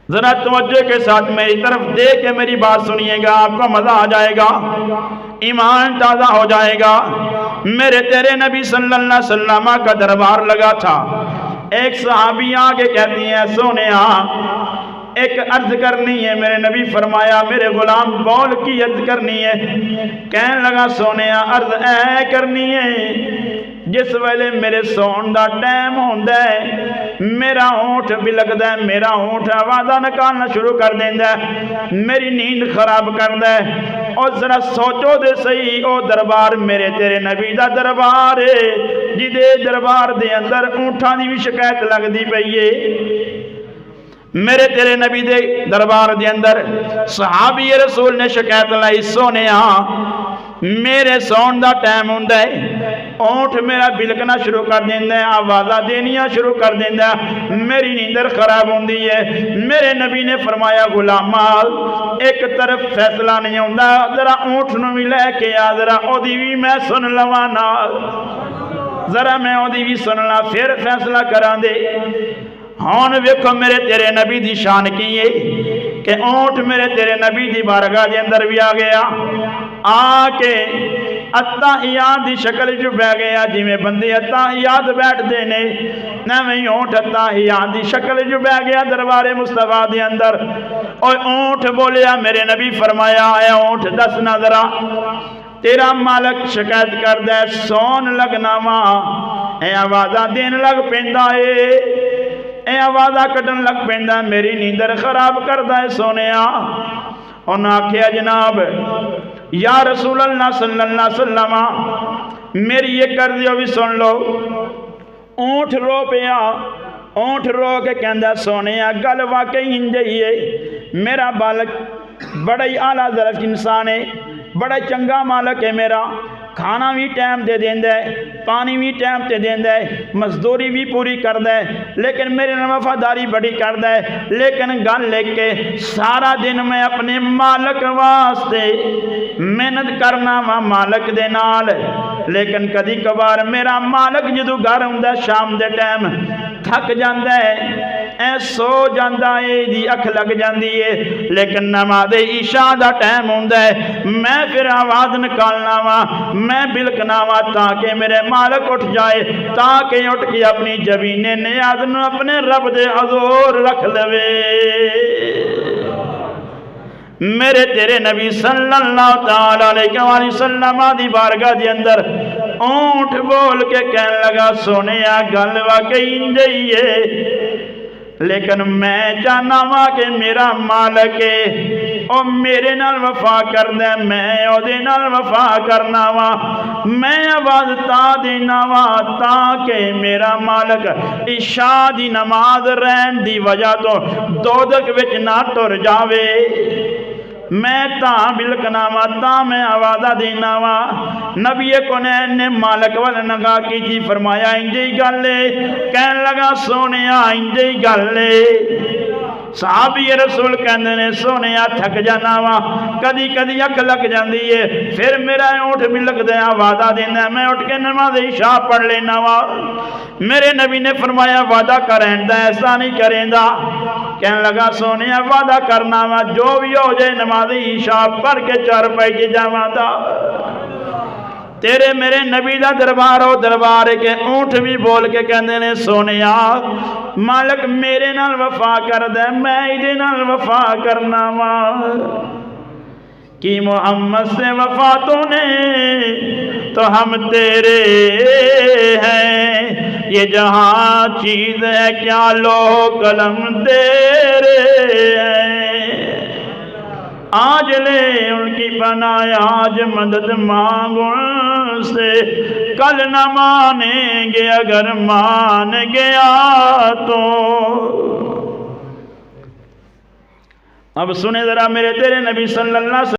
ذرا توجہ کے ساتھ میری طرف دیکھ کے میری بات سنیے گا، آپ کو مزہ آ جائے گا، ایمان تازہ ہو جائے گا۔ میرے تیرے نبی صلی اللہ علیہ وسلم کا دربار لگا تھا۔ ایک صحابی آگے کہتی ہیں سونیا ایک عرض کرنی ہے۔ میرے نبی فرمایا میرے غلام بول کی عرض کرنی ہے۔ کہنے لگا سونیا عرض اے کرنی ہے، جس ویلے میرے سون دا ٹائم ہوندا ہے میرا اونٹ بھی لگدا ہے، میرا اونٹ آوازاں نکالنا شروع کر دیندا ہے، میری نیند خراب کردا ہے۔ اور ذرا سوچو دے صحیح، او دربار میرے تیرے نبی دا دربار ہے، جدے دربار دے اندر اونٹاں دی بھی شکایت لگدی پئی ہے۔ میرے تیرے نبی دے دربار دے اندر صحابی رسول نے شکایت لائی سونیا میرے سون دا ٹائم ہوندا ہے، اونٹ میرا بلکنا شروع کر دیندا ہے، آوازاں دینیاں شروع کر دیندا ہے، میری نیندر خراب ہوندی ہے۔ میرے نبی نے فرمایا غلاما ایک طرف فیصلہ نہیں ہوندا، ذرا اونٹ نو بھی لے کے آ، ذرا او دی بھی میں سن لواں نال، ذرا میں او دی بھی سننا پھر فیصلہ کراں دے۔ ہون ویکھو میرے تیرے نبی دی شان کی ہے کہ اونٹ میرے تیرے نبی دی بارگاہ دے اندر بھی آ گیا، آ کے اتحیات دی شکل جو بہ گیا، جی میں بندے اتحیات بیٹھ دینے نویں اونٹ اتحیات دی شکل جو بہ گیا دربار مصطفیٰ دے اندر۔ اور اونٹ بولیا میرے نبی فرمایا اے اونٹ دس نہ ذرا تیرا مالک شکایت کردہ ہے سون لگنا وا، اے آوازاں دین لگ پیندا ہے، اے آوازاں کٹن لگ پیندا، میری نیندر خراب کردہ ہے سونیا۔ انہوں نے آکھیا جناب یا رسول اللہ صلی اللہ علیہ وسلم میری یہ کر دیو بھی سن لو۔ اونٹ رو پیا، اونٹ رو کے کہندا سونیا گل واقعی انجئی ہے، میرا بالک بڑا ہی اعلیٰ ظرف انسان ہے، بڑا چنگا مالک ہے میرا، کھانا بھی ٹائم تے دیندا ہے، پانی بھی ٹائم تے دیندا ہے، مزدوری بھی پوری کردا ہے، لیکن میرے نال وفاداری بڑی کردا ہے۔ لیکن گل لے کے سارا دن میں اپنے مالک واسطے محنت کرنا وا مالک دے نال، لیکن کدی کبھار میرا مالک جدو گھر ہوندا شام دے ٹائم تھک جاندا ہے، اے سو جاندا ہے، دی اکھ لگ جاندی ہے، لیکن نماز عشاء دا ٹائم ہوندا ہے میں پھر آواز نکالنا وا، میں بلکنا وا تاکہ میرے مالک اٹھ جائے، تاکہ اٹھ کے اپنی جبین نیاز نو اپنے رب دے حضور رکھ لوے۔ میرے تیرے نبی صلی اللہ تعالی علیہ وآلہ وسلم دی بارگاہ دی اندر اونٹ بول کے کہنے لگا سونیا گل واقعی انجئی ہے، لیکن میں چاہنا وا کہ میرا مالک ہے او میرے نال وفا کردہ، میں او دے نال وفا کرنا وا، میں آواز تا دینا وا تاکہ میرا مالک عشاء دی نماز رہن دی وجہ تو دوزخ وچ نہ ٹر جاوے، میں تاں بلکنا وا تاں میں آوازہ دینا وا۔ نبی کونین نے مالک والا نگاہ کی تھی، فرمایا انجی گل لے، کہنے لگا سونیا انجی گل لے۔ صحابی رسول کہندے نے سونیا تھک جانا وا، کدی کدی اکھ لگ جاندی ہے، پھر میرا اونٹ بھی لگ دے آوازہ دینا، میں اٹھ کے نماز عشاء پڑھ لینا وا۔ میرے نبی نے فرمایا وعدہ کریں دا ایسا نہیں کریں دا، کہنے لگا سونیا وعدہ کرنا وا جو بھی ہو جائے نماز عشاء پڑھ کے چارپائی کی جاواں دا۔ تیرے میرے نبی دا دربار ہو دربار کے اونٹ بھی بول کے کہندے نے سونیا مالک میرے نال وفا کر دے، میں ایدے نال وفا کرنا وا۔ کی محمد سے وفا تو نے تو ہم تیرے ہیں، یہ جہاں چیز ہے کیا لو قلم تیرے ہیں، آج لے ان کی پناہ آج مدد مانگو ان سے، کل نہ مانیں گے اگر مان گیا تو۔ اب سنیں ذرا میرے تیرے نبی صلی اللہ علیہ وسلم